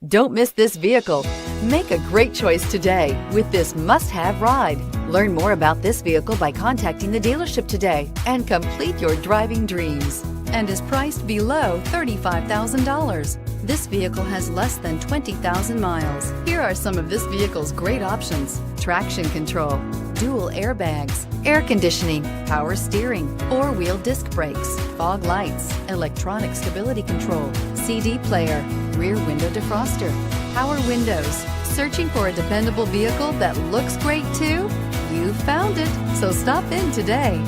Don't miss this vehicle. Make a great choice today with this must-have ride. Learn more about this vehicle by contacting the dealership today and complete your driving dreams, and is priced below $35,000. This vehicle has less than 20,000 miles. Here are some of this vehicle's great options: traction control, dual airbags, air conditioning, power steering, four-wheel disc brakes, fog lights, electronic stability control, CD player, rear window defroster, power windows. Searching for a dependable vehicle that looks great too? You found it, so stop in today.